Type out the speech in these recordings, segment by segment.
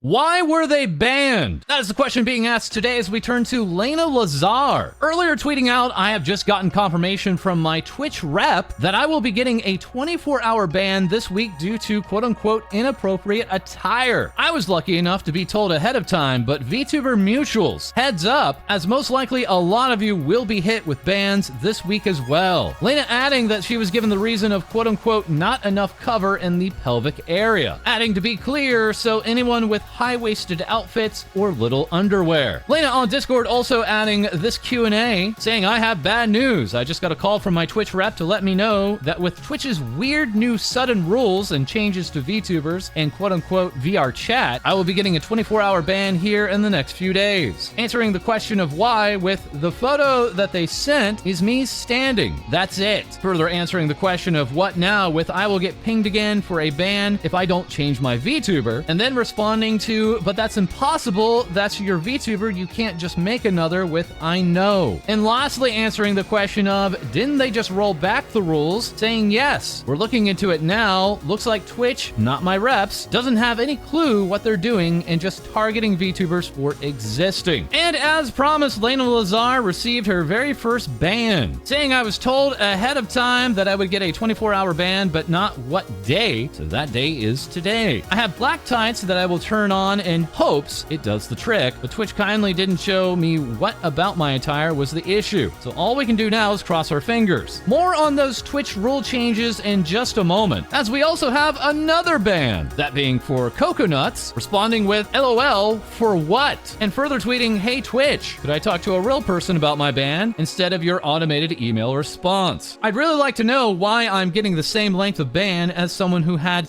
Why were they banned? That is the question being asked today as we turn to Lena Lazar. Earlier tweeting out, I have just gotten confirmation from my Twitch rep that I will be getting a 24-hour ban this week due to quote-unquote inappropriate attire. I was lucky enough to be told ahead of time, but VTuber mutuals, heads up, as most likely a lot of you will be hit with bans this week as well. Lena adding that she was given the reason of quote-unquote not enough cover in the pelvic area. Adding to be clear, so anyone with high-waisted outfits or little underwear. Lena on Discord also adding this Q&A, saying, I have bad news. I just got a call from my Twitch rep to let me know that with Twitch's weird new sudden rules and changes to VTubers and quote-unquote VRChat, I will be getting a 24-hour ban here in the next few days. Answering the question of why, with the photo that they sent is me standing. That's it. Further answering the question of what now with I will get pinged again for a ban if I don't change my VTuber, and then responding to, but that's impossible, that's your VTuber, you can't just make another with I know. And lastly, answering the question of, didn't they just roll back the rules? Saying yes, we're looking into it now, looks like Twitch, not my reps, doesn't have any clue what they're doing and just targeting VTubers for existing. And as promised, Lena Lazar received her very first ban, saying I was told ahead of time that I would get a 24-hour ban, but not what day, so that day is today. I have black tights that I will turn on in hopes it does the trick, but Twitch kindly didn't show me what about my attire was the issue. So all we can do now is cross our fingers. More on those Twitch rule changes in just a moment, as we also have another ban, that being for Coconuts, responding with LOL for what? And further tweeting, hey Twitch, could I talk to a real person about my ban instead of your automated email response? I'd really like to know why I'm getting the same length of ban as someone who had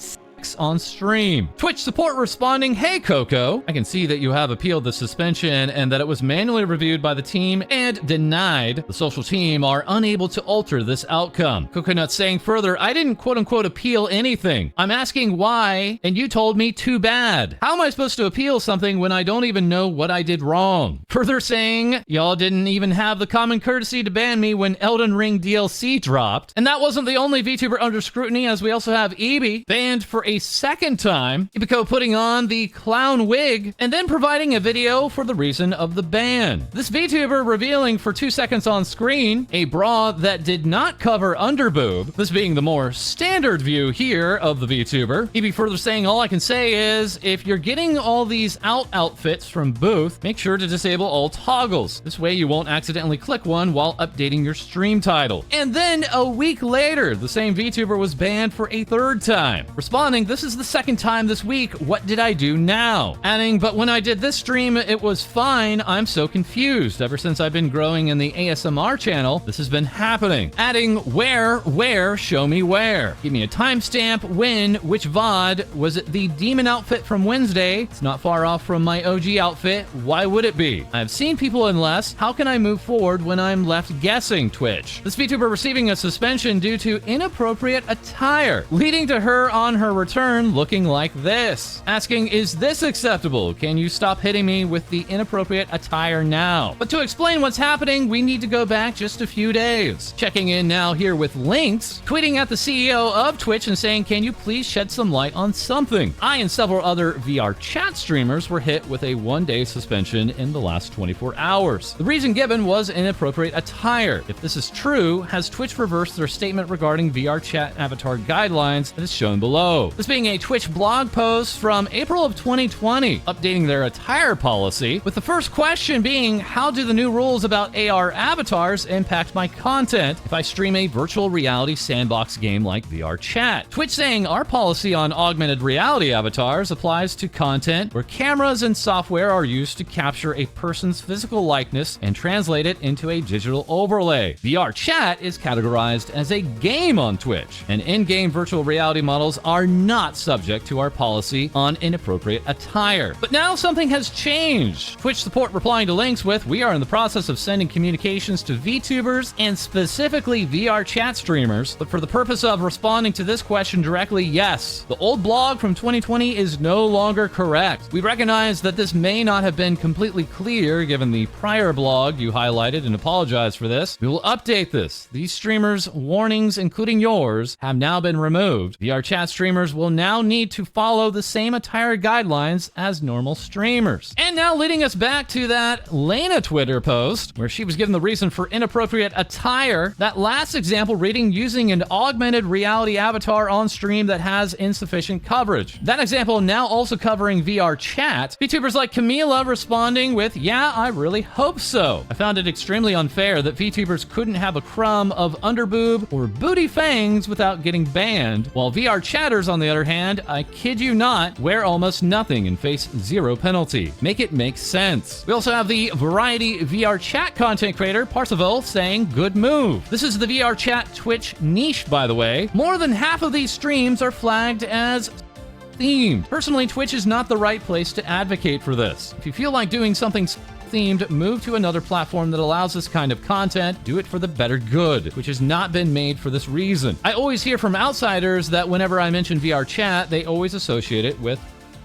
on stream. Twitch support responding, hey Coco, I can see that you have appealed the suspension and that it was manually reviewed by the team and denied. The social team are unable to alter this outcome. Coconut saying further, I didn't quote unquote appeal anything. I'm asking why, and you told me too bad. How am I supposed to appeal something when I don't even know what I did wrong? Further saying, y'all didn't even have the common courtesy to ban me when Elden Ring DLC dropped. And that wasn't the only VTuber under scrutiny, as we also have Ebi banned for a second time, Ibiko putting on the clown wig and then providing a video for the reason of the ban. This VTuber revealing for 2 seconds on screen a bra that did not cover underboob, this being the more standard view here of the VTuber. Ibi further saying, all I can say is, if you're getting all these outfits from Booth, make sure to disable all toggles. This way you won't accidentally click one while updating your stream title. And then a week later, the same VTuber was banned for a third time. Responding, this is the second time this week, what did I do now? Adding, but when I did this stream, it was fine, I'm so confused. Ever since I've been growing in the ASMR channel, this has been happening. Adding, where, show me where. Give me a timestamp, when, which VOD, was it the demon outfit from Wednesday? It's not far off from my OG outfit, why would it be? I've seen people in less, how can I move forward when I'm left guessing, Twitch? This VTuber receiving a suspension due to inappropriate attire, leading to her on her return looking like this. Asking, is this acceptable? Can you stop hitting me with the inappropriate attire now? But to explain what's happening, we need to go back just a few days. Checking in now here with Lynx, tweeting at the CEO of Twitch and saying, can you please shed some light on something? I and several other VRChat streamers were hit with a 1-day suspension in the last 24 hours. The reason given was inappropriate attire. If this is true, has Twitch reversed their statement regarding VRChat avatar guidelines that is shown below? This being a Twitch blog post from April of 2020, updating their attire policy, with the first question being, how do the new rules about AR avatars impact my content if I stream a virtual reality sandbox game like VRChat? Twitch saying our policy on augmented reality avatars applies to content where cameras and software are used to capture a person's physical likeness and translate it into a digital overlay. VRChat is categorized as a game on Twitch, and in-game virtual reality models are not subject to our policy on inappropriate attire. But now something has changed. Twitch support replying to Lynx with, we are in the process of sending communications to VTubers and specifically VRChat streamers, but for the purpose of responding to this question directly, yes, the old blog from 2020 is no longer correct. We recognize that this may not have been completely clear given the prior blog you highlighted and apologize for this. We will update this. These streamers' warnings, including yours, have now been removed. VRChat streamers VTubers will now need to follow the same attire guidelines as normal streamers. And now leading us back to that Lena Twitter post, where she was given the reason for inappropriate attire. That last example reading using an augmented reality avatar on stream that has insufficient coverage. That example now also covering VRChat. VTubers like Camila responding with, yeah, I really hope so. I found it extremely unfair that VTubers couldn't have a crumb of underboob or booty fangs without getting banned, while VRChatters, on the other hand, I kid you not, wear almost nothing and face zero penalty. Make it make sense. We also have the Variety VRChat content creator, Parsival, saying, good move. This is the VRChat Twitch niche, by the way. More than half of these streams are flagged as themed. Personally, Twitch is not the right place to advocate for this. If you feel like doing something themed, move to another platform that allows this kind of content. Do it for the better good, which has not been made for this reason. I always hear from outsiders that whenever I mention VRChat, they always associate it with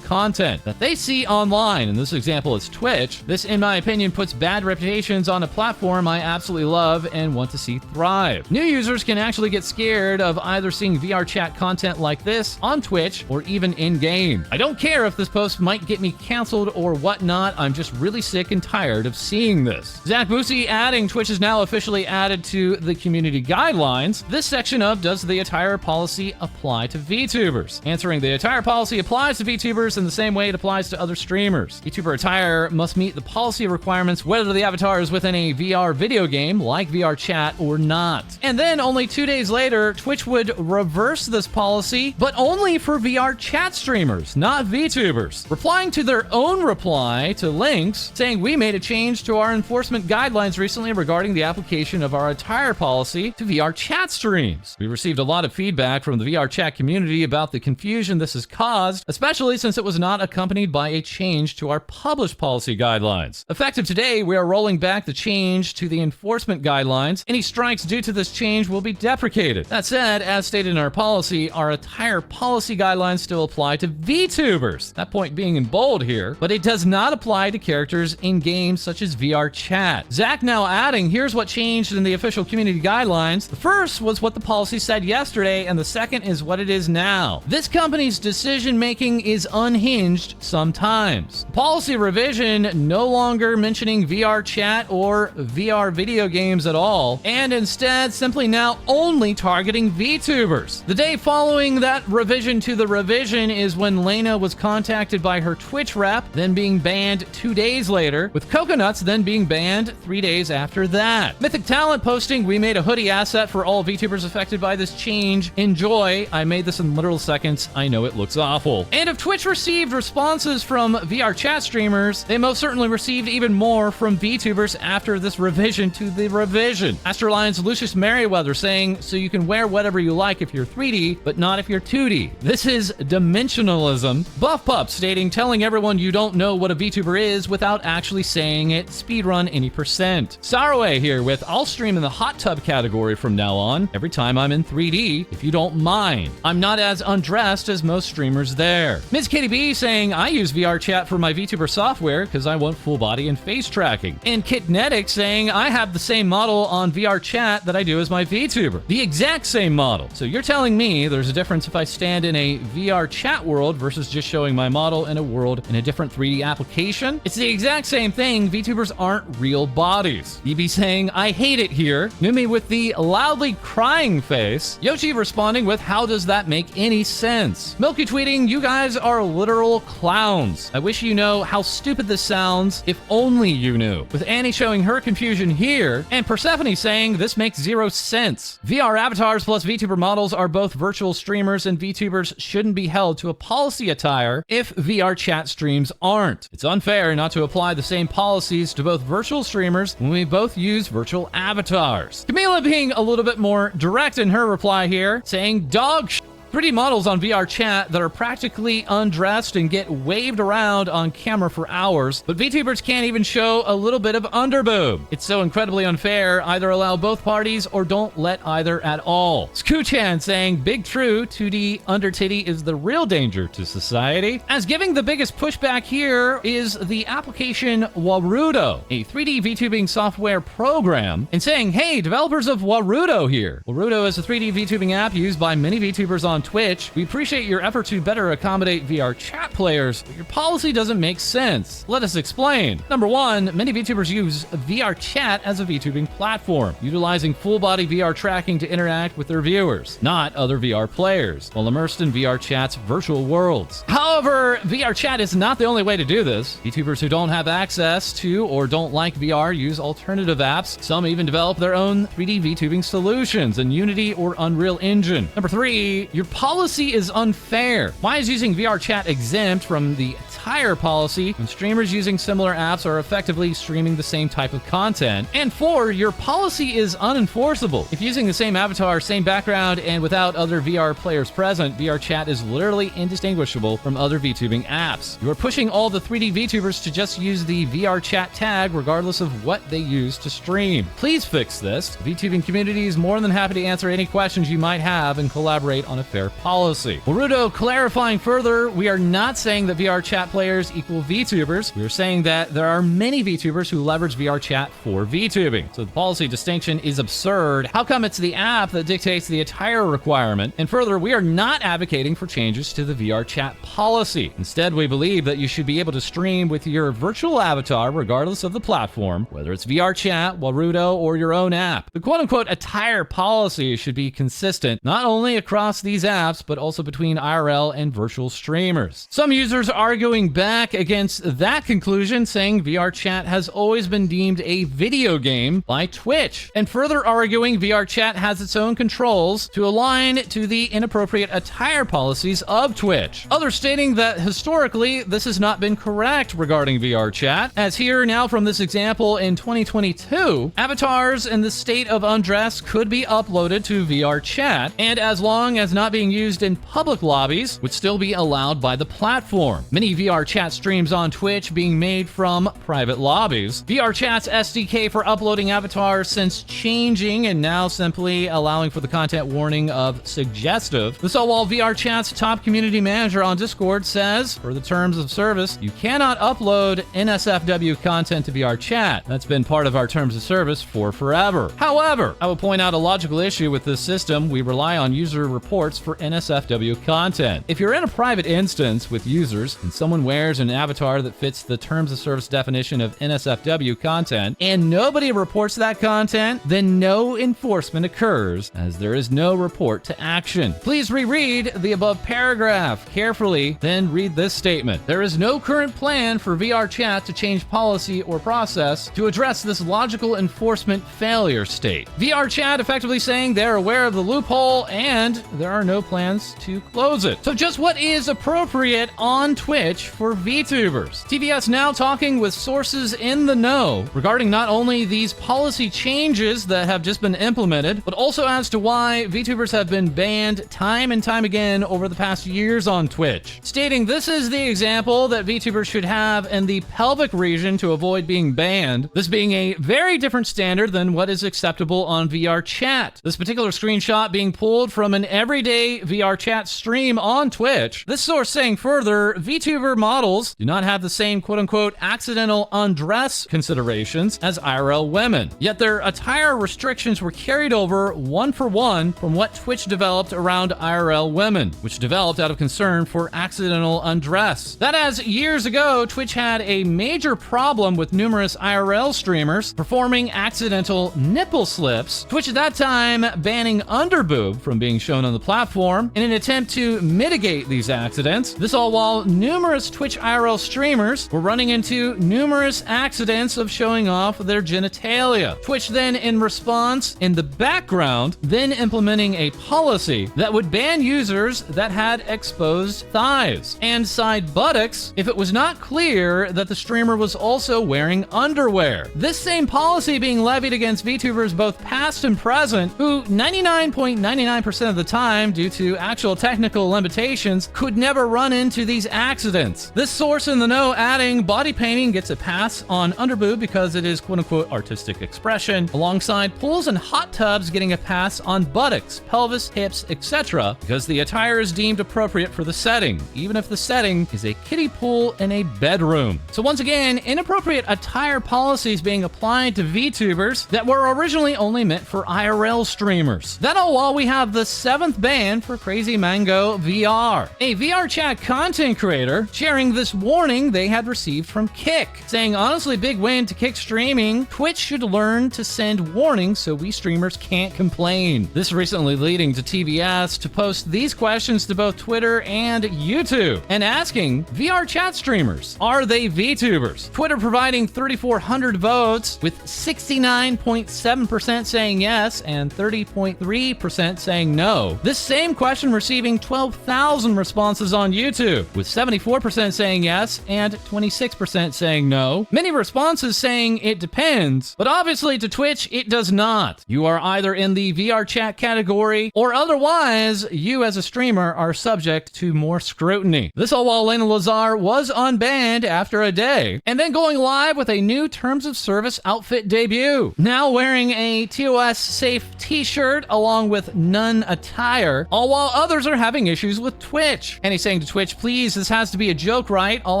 content that they see online. In this example, it's Twitch. This, in my opinion, puts bad reputations on a platform I absolutely love and want to see thrive. New users can actually get scared of either seeing VRChat content like this on Twitch or even in-game. I don't care if this post might get me canceled or whatnot. I'm just really sick and tired of seeing this. Zach Boosie adding, Twitch is now officially added to the community guidelines. This section of, does the attire policy apply to VTubers? Answering, the attire policy applies to VTubers in the same way it applies to other streamers. VTuber attire must meet the policy requirements whether the avatar is within a VR video game like VRChat or not. And then only 2 days later, Twitch would reverse this policy, but only for VRChat streamers, not VTubers. Replying to their own reply to links, saying, we made a change to our enforcement guidelines recently regarding the application of our attire policy to VRChat streams. We received a lot of feedback from the VRChat community about the confusion this has caused, especially since it was not accompanied by a change to our published policy guidelines. Effective today, we are rolling back the change to the enforcement guidelines. Any strikes due to this change will be deprecated. That said, as stated in our policy, our attire policy guidelines still apply to VTubers. That point being in bold here, but it does not apply to characters in games such as VRChat. Zach now adding, here's what changed in the official community guidelines. The first was what the policy said yesterday, and the second is what it is now. This company's decision-making is unhinged sometimes. Policy revision no longer mentioning VRChat or VR video games at all, and instead simply now only targeting VTubers. The day following that revision to the revision is when Lena was contacted by her Twitch rep, then being banned 2 days later, with Coconuts then being banned 3 days after that. Mythic Talent posting, we made a hoodie asset for all VTubers affected by this change. Enjoy. I made this in literal seconds. I know it looks awful. And if Twitch received responses from VRChat streamers, they most certainly received even more from VTubers after this revision to the revision. Astrolion's Lucius Merriweather saying, so you can wear whatever you like if you're 3D, but not if you're 2D. This is dimensionalism. Buff Pup stating, telling everyone you don't know what a VTuber is without actually saying it. Speedrun any percent. Saraway here with, I'll stream in the hot tub category from now on, every time I'm in 3D, if you don't mind. I'm not as undressed as most streamers there. Ms. Katie B saying, I use VRChat for my VTuber software because I want full body and face tracking. And Kitnetic saying, I have the same model on VRChat that I do as my VTuber. The exact same model. So you're telling me there's a difference if I stand in a VRChat world versus just showing my model in a world in a different 3D application? It's the exact same thing. VTubers aren't real bodies. EB saying, I hate it here. Numi with the loudly crying face. Yoshi responding with, how does that make any sense? Milky tweeting, you guys are literal clowns. I wish you know how stupid this sounds, if only you knew. With Annie showing her confusion here, and Persephone saying this makes zero sense. VR avatars plus VTuber models are both virtual streamers, and VTubers shouldn't be held to a policy attire if VRChat streams aren't. It's unfair not to apply the same policies to both virtual streamers when we both use virtual avatars. Camila being a little bit more direct in her reply here, saying dog 3D models on VRChat that are practically undressed and get waved around on camera for hours, but VTubers can't even show a little bit of underboob. It's so incredibly unfair. Either allow both parties or don't let either at all. Scoochan saying, big true, 2D under titty is the real danger to society. As giving the biggest pushback here is the application Warudo, a 3D VTubing software program, and saying, hey, developers of Warudo here. Warudo is a 3D VTubing app used by many VTubers on on Twitch. We appreciate your effort to better accommodate VRChat players, but your policy doesn't make sense. Let us explain. Number one, many VTubers use VRChat as a VTubing platform, utilizing full-body VR tracking to interact with their viewers, not other VR players, while immersed in VRChat's virtual worlds. However, VRChat is not the only way to do this. VTubers who don't have access to or don't like VR use alternative apps. Some even develop their own 3D VTubing solutions in Unity or Unreal Engine. Number three, your policy is unfair. Why is using VRChat exempt from the entire policy when streamers using similar apps are effectively streaming the same type of content? And four, your policy is unenforceable. If using the same avatar, same background, and without other VR players present, VRChat is literally indistinguishable from other VTubing apps. You are pushing all the 3D VTubers to just use the VRChat tag regardless of what they use to stream. Please fix this. The VTubing community is more than happy to answer any questions you might have and collaborate on a fair policy. Warudo clarifying further, we are not saying that VRChat players equal VTubers. We are saying that there are many VTubers who leverage VRChat for VTubing. So the policy distinction is absurd. How come it's the app that dictates the attire requirement? And further, we are not advocating for changes to the VRChat policy. Instead, we believe that you should be able to stream with your virtual avatar regardless of the platform, whether it's VRChat, Warudo, or your own app. The quote-unquote attire policy should be consistent, not only across these apps, but also between IRL and virtual streamers. Some users are arguing back against that conclusion, saying VRChat has always been deemed a video game by Twitch, and further arguing VRChat has its own controls to align to the inappropriate attire policies of Twitch. Others stating that historically this has not been correct regarding VRChat, as here now from this example in 2022, avatars in the state of undress could be uploaded to VRChat, and as long as not being used in public lobbies, would still be allowed by the platform. Many VRChat streams on Twitch being made from private lobbies. VRChat's SDK for uploading avatars since changing and now simply allowing for the content warning of suggestive. So while VRChat's top community manager on Discord says, for the terms of service, you cannot upload NSFW content to VRChat. That's been part of our terms of service for forever. However, I will point out a logical issue with this system. We rely on user reports for NSFW content. If you're in a private instance with users and someone wears an avatar that fits the terms of service definition of NSFW content and nobody reports that content, then no enforcement occurs as there is no report to action. Please reread the above paragraph carefully, then read this statement. There is no current plan for VRChat to change policy or process to address this logical enforcement failure state. VRChat effectively saying they're aware of the loophole and there are no plans to close it. So just what is appropriate on Twitch for VTubers? TVS now talking with sources in the know regarding not only these policy changes that have just been implemented, but also as to why VTubers have been banned time and time again over the past years on Twitch. Stating this is the example that VTubers should have in the pelvic region to avoid being banned, this being a very different standard than what is acceptable on VRChat. This particular screenshot being pulled from an everyday VRChat stream on Twitch. This source saying further, VTuber models do not have the same quote-unquote accidental undress considerations as IRL women, yet their attire restrictions were carried over one for one from what Twitch developed around IRL women, which developed out of concern for accidental undress. That as years ago, Twitch had a major problem with numerous IRL streamers performing accidental nipple slips, Twitch at that time banning underboob from being shown on the platform in an attempt to mitigate these accidents. This all while numerous Twitch IRL streamers were running into numerous accidents of showing off their genitalia. Twitch then in response, in the background, then implementing a policy that would ban users that had exposed thighs and side buttocks if it was not clear that the streamer was also wearing underwear. This same policy being levied against VTubers both past and present, who 99.99% of the time, due to actual technical limitations, could never run into these accidents. This source in the know adding body painting gets a pass on underboob because it is quote-unquote artistic expression, alongside pools and hot tubs getting a pass on buttocks, pelvis, hips, etc. because the attire is deemed appropriate for the setting, even if the setting is a kiddie pool in a bedroom. So once again, inappropriate attire policies being applied to VTubers that were originally only meant for IRL streamers. That all while we have the 7th ban banned for Crazy Mango VR. A VRChat content creator sharing this warning they had received from Kick, saying, honestly, big win to Kick streaming. Twitch should learn to send warnings so we streamers can't complain. This recently leading to TBS to post these questions to both Twitter and YouTube and asking VRChat streamers, are they VTubers? Twitter providing 3,400 votes with 69.7% saying yes and 30.3% saying no. This same question receiving 12,000 responses on YouTube with 74% saying yes and 26% saying no. Many responses saying it depends, but obviously to Twitch it does not. You are either in the VRChat category or otherwise you as a streamer are subject to more scrutiny. This all while Lena Lazar was unbanned after a day and then going live with a new Terms of Service outfit debut. Now wearing a TOS safe t-shirt along with none attire, all while others are having issues with Twitch. And he's saying to Twitch, please, this has to be a joke, right? All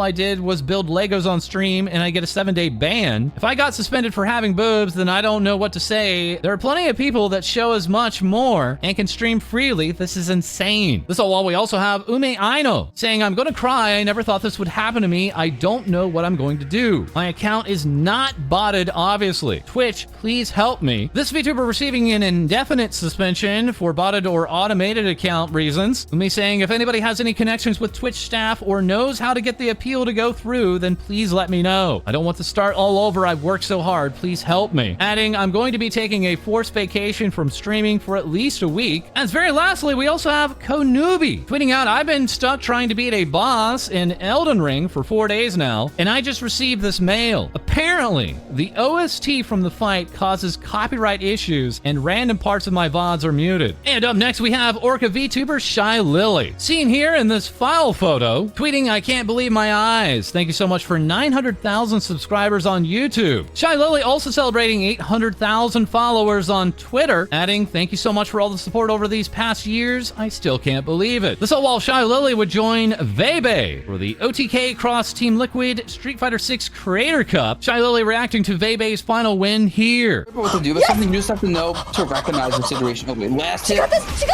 I did was build Legos on stream and I get a 7-day ban. If I got suspended for having boobs, then I don't know what to say. There are plenty of people that show as much more and can stream freely. This is insane. This all while we also have Ume Aino saying, I'm gonna cry. I never thought this would happen to me. I don't know what I'm going to do. My account is not botted, obviously. Twitch, please help me. This VTuber receiving an indefinite suspension for botted or automated account reasons. Ume saying, if anybody has any connections with Twitch staff or knows how to get the appeal to go through, then please let me know. I don't want to start all over. I've worked so hard. Please help me. Adding, I'm going to be taking a forced vacation from streaming for at least a week. And very lastly, we also have Konubi tweeting out, I've been stuck trying to beat a boss in Elden Ring for 4 days now, and I just received this mail. Apparently, the OST from the fight causes copyright issues and random parts of my VODs are muted. And up next, we have Orca VTuber Shylily, seen here in this file photo, tweeting, I can't believe my eyes. Thank you so much for 900,000 subscribers on YouTube. Shylily also celebrating 800,000 followers on Twitter, adding, thank you so much for all the support over these past years. I still can't believe it. This all while Shylily would join Vebe for the OTK Cross Team Liquid Street Fighter 6 Creator Cup. Shylily reacting to Vebe's final win here. What to do, but something you just have to know to recognize the situation. Okay, last hit. She got this!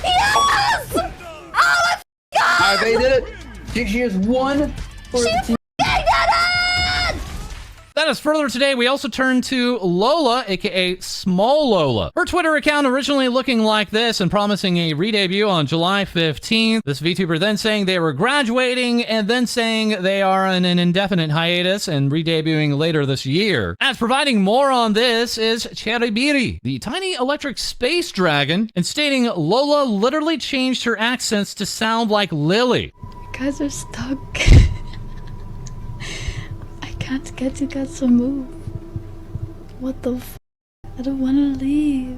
Yes! Oh my god! Alright, they did it. She has won for the team. That is further today. We also turn to Lola, aka Small Lola. Her Twitter account originally looking like this and promising a re-debut on July 15th. This VTuber then saying they were graduating and then saying they are on an indefinite hiatus and re-debuting later this year. As providing more on this is Cheribiri, the tiny electric space dragon, and stating Lola literally changed her accents to sound like Lily. You guys are stuck. Can't get you guys to move. What the f? I don't want to leave.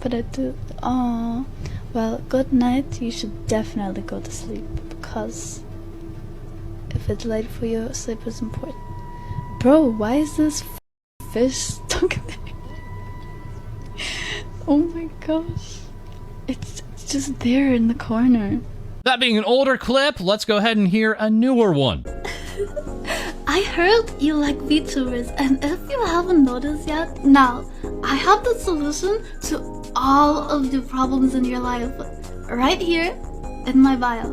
But I do. Oh, well, good night. You should definitely go to sleep. Because if it's late for you, sleep is important. Bro, why is this fish stuck there? Oh my gosh. It's just there in the corner. That being an older clip, let's go ahead and hear a newer one. I heard you like VTubers, and if you haven't noticed yet, now, I have the solution to all of the problems in your life right here in my bio.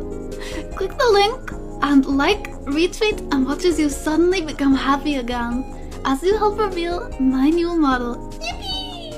Click the link and like, retweet, and watch as you suddenly become happy again as you help reveal my new model. Yippee!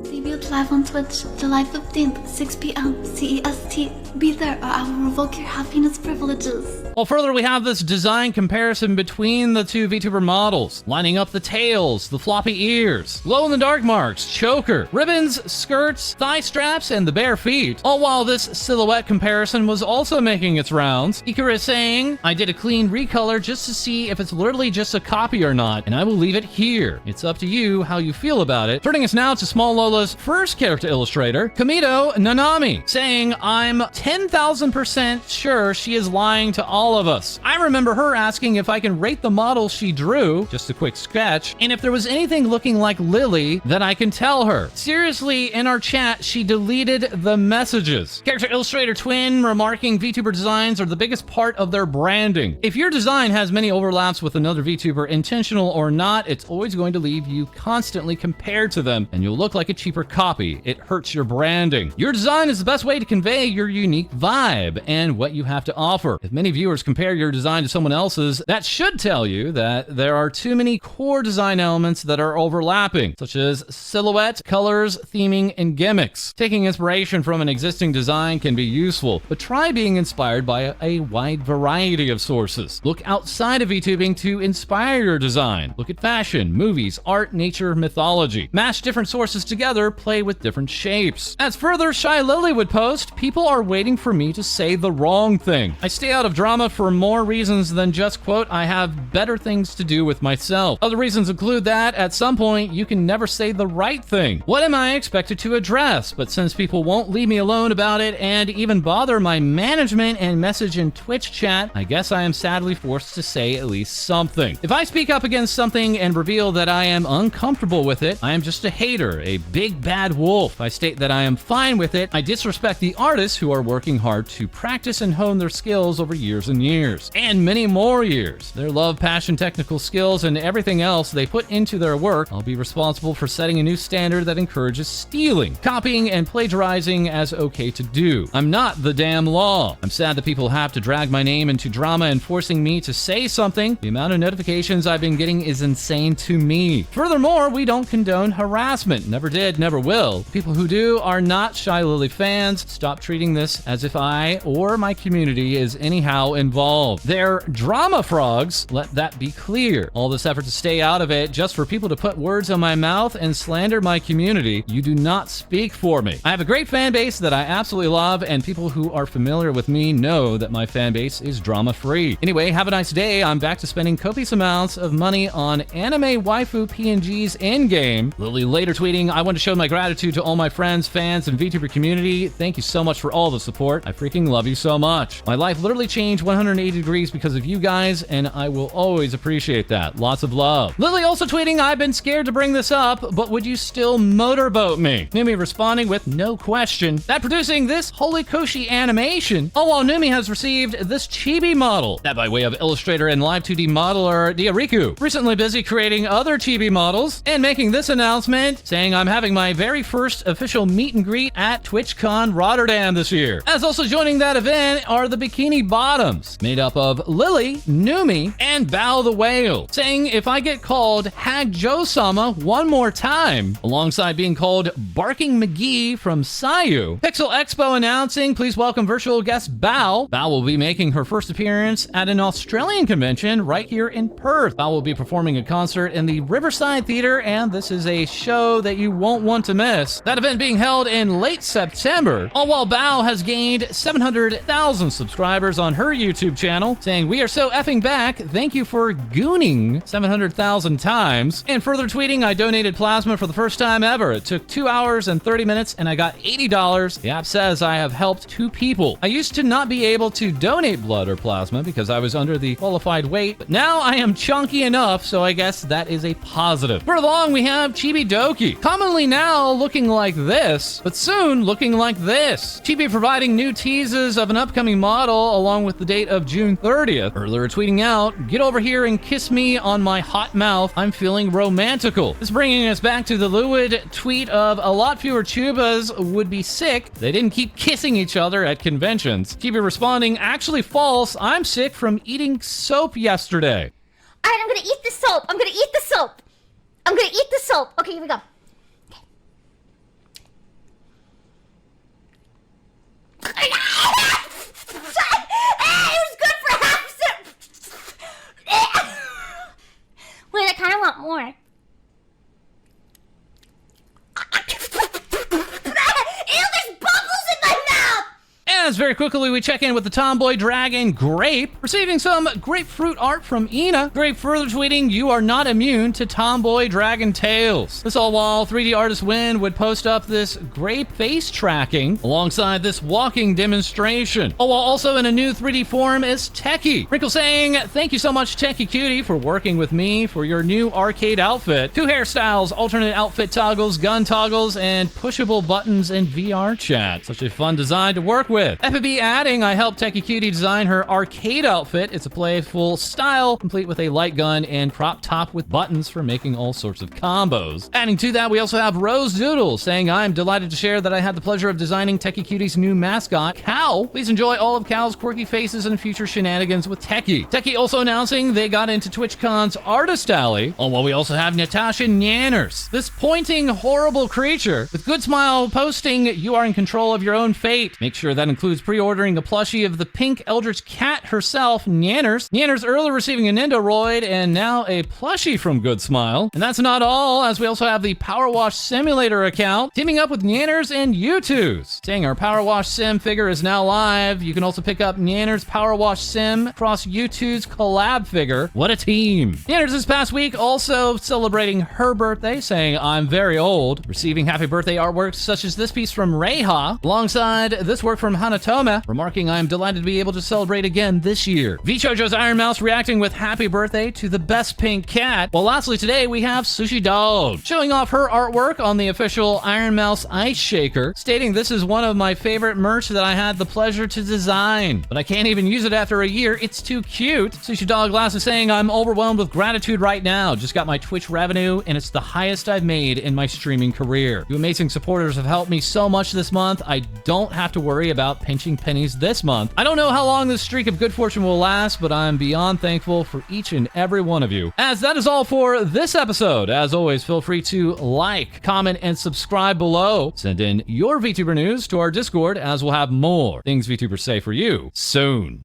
Debuted live on Twitch July 15th, 6 p.m. CEST. Be there or I will revoke your happiness privileges. Well, further, we have this design comparison between the two VTuber models, lining up the tails, the floppy ears, glow-in-the-dark marks, choker, ribbons, skirts, thigh straps, and the bare feet. All while this silhouette comparison was also making its rounds. Ikura saying, I did a clean recolor just to see if it's literally just a copy or not, and I will leave it here. It's up to you how you feel about it. Turning us now to Small Lola's first character illustrator, Kamito Nanami, saying, I'm 10,000% sure she is lying to all of us. I remember her asking if I can rate the model she drew, just a quick sketch, and if there was anything looking like Lily that I can tell her. Seriously, in our chat, she deleted the messages. Character illustrator twin remarking VTuber designs are the biggest part of their branding. If your design has many overlaps with another VTuber, intentional or not, it's always going to leave you constantly compared to them, and you'll look like a cheaper copy. It hurts your branding. Your design is the best way to convey your unique vibe and what you have to offer. If many viewers compare your design to someone else's, that should tell you that there are too many core design elements that are overlapping, such as silhouette, colors, theming, and gimmicks. Taking inspiration from an existing design can be useful, but try being inspired by a wide variety of sources. Look outside of VTubing to inspire your design. Look at fashion, movies, art, nature, mythology. Mash different sources together, play with different shapes. As further, Shylily would post, people are waiting for me to say the wrong thing. I stay out of drama for more reasons than just, quote, I have better things to do with myself. Other reasons include that at some point you can never say the right thing. What am I expected to address? But since people won't leave me alone about it and even bother my management and message in Twitch chat, I guess I am sadly forced to say at least something. If I speak up against something and reveal that I am uncomfortable with it, I am just a hater, a big bad wolf. I state that I am fine with it. I disrespect the artists who are working hard to practice and hone their skills over years and years, and many more years. Their love, passion, technical skills, and everything else they put into their work. I'll be responsible for setting a new standard that encourages stealing, copying, and plagiarizing as okay to do. I'm not the damn law. I'm sad that people have to drag my name into drama and forcing me to say something. The amount of notifications I've been getting is insane to me. Furthermore, we don't condone harassment. Never did, never will. People who do are not Shylily fans. Stop treating this as if I or my community is anyhow involved. They're drama frogs, let that be clear. All this effort to stay out of it just for people to put words in my mouth and slander my community. You do not speak for me. I have a great fan base that I absolutely love, and people who are familiar with me know that my fan base is drama free. Anyway, have a nice day. I'm back to spending copious amounts of money on anime waifu PNGs in-game. Lily later tweeting, I want to show my gratitude to all my friends, fans, and VTuber community. Thank you so much for all the support. I freaking love you so much. My life literally changed 180 degrees because of you guys, and I will always appreciate that. Lots of love. Lily also tweeting, I've been scared to bring this up, but would you still motorboat me? Numi responding with no question. That producing this Holy Koshi animation, all while Numi has received this chibi model. That by way of illustrator and live 2D modeler Dya Rikku. Recently busy creating other chibi models and making this announcement saying I'm having my very first official meet and greet at TwitchCon Rotterdam this year. As also joining that event are the Bikini Bottoms, made up of Lily, Numi, and Bao the Whale, saying if I get called Hag Joe-sama one more time, alongside being called Barking McGee from Sayu. Pixel Expo announcing, please welcome virtual guest Bao. Bao will be making her first appearance at an Australian convention right here in Perth. Bao will be performing a concert in the Riverside Theater, and this is a show that you won't want to miss. That event being held in late September, all while Bao has gained 700,000 subscribers on her YouTube channel, saying we are so effing back, thank you for gooning 700,000 times. And further tweeting, I donated plasma for the first time ever. It took 2 hours and 30 minutes and I got $80. The app says I have helped 2 people. I used to not be able to donate blood or plasma because I was under the qualified weight, but now I am chunky enough, so I guess that is a positive. Further along, we have Chibidoki, commonly now looking like this, but soon looking like this. Chibi providing new teases of an upcoming model along with the date of June 30th. Earlier tweeting out, get over here and kiss me on my hot mouth. I'm feeling romantical. This bringing us back to the Lewid tweet of a lot fewer Chubas would be sick. They didn't keep kissing each other at conventions. Chibi responding, actually false. I'm sick from eating soap yesterday. All right, I'm gonna eat the soap. I'm gonna eat the soap. I'm gonna eat the soap. Okay, here we go. Okay. It was good for half a sip. Wait, I kind of want more. Ew, there's bubbles in my mouth. As As very quickly we check in with the tomboy dragon Grape, receiving some grapefruit art from Ina. Grape further tweeting, "You are not immune to tomboy dragon tales." This all while 3D artist Win would post up this Grape face tracking alongside this walking demonstration. Oh, while also in a new 3D form is Techy. Wrinkle saying, "Thank you so much, Techy Cutie, for working with me for your new arcade outfit. 2 hairstyles, alternate outfit toggles, gun toggles, and pushable buttons in VRChat. Such a fun design to work with." FB adding, "I helped Techy Cutie design her arcade outfit. It's a playful style, complete with a light gun and crop top with buttons for making all sorts of combos." Adding to that, we also have Rose Doodle saying, "I'm delighted to share that I had the pleasure of designing Techy Cutie's new mascot, Cow. Please enjoy all of Cow's quirky faces and future shenanigans with Techy." Techy also announcing they got into TwitchCon's Artist Alley. Oh, well, we also have Nyatasha Nyanners, this pointing, horrible creature, with Good Smile posting, "You are in control of your own fate." Make sure that includes pre-ordering a plushie of the pink eldritch cat herself, Nyanners. Nyanners earlier receiving a Nindoroid and now a plushie from Good Smile. And that's not all, as we also have the Power Wash Simulator account teaming up with Nyanners and U2s. Saying our Power Wash Sim figure is now live. You can also pick up Nyanners Power Wash Sim across U2's collab figure. What a team. Nyanners this past week also celebrating her birthday, saying, "I'm very old," receiving happy birthday artwork such as this piece from Reiha, alongside this work from Hanatome, remarking, "I am delighted to be able to celebrate again this year." VChojo's Iron Mouse reacting with happy birthday to the best pink cat. Well, lastly today we have sushidog, showing off her artwork on the official Iron Mouse Ice Shaker, stating, "This is one of my favorite merch that I had the pleasure to design, but I can't even use it after a year. It's too cute." Sushidog lastly saying, "I'm overwhelmed with gratitude right now. Just got my Twitch revenue and it's the highest I've made in my streaming career. You amazing supporters have helped me so much this month. I don't have to worry about pinching pennies this month. I don't know how long this streak of good fortune will last, but I'm beyond thankful for each and every one of you." As that is all for this episode. As always, feel free to like, comment, and subscribe below. Send in your VTuber news to our Discord, as we'll have more things VTubers say for you soon.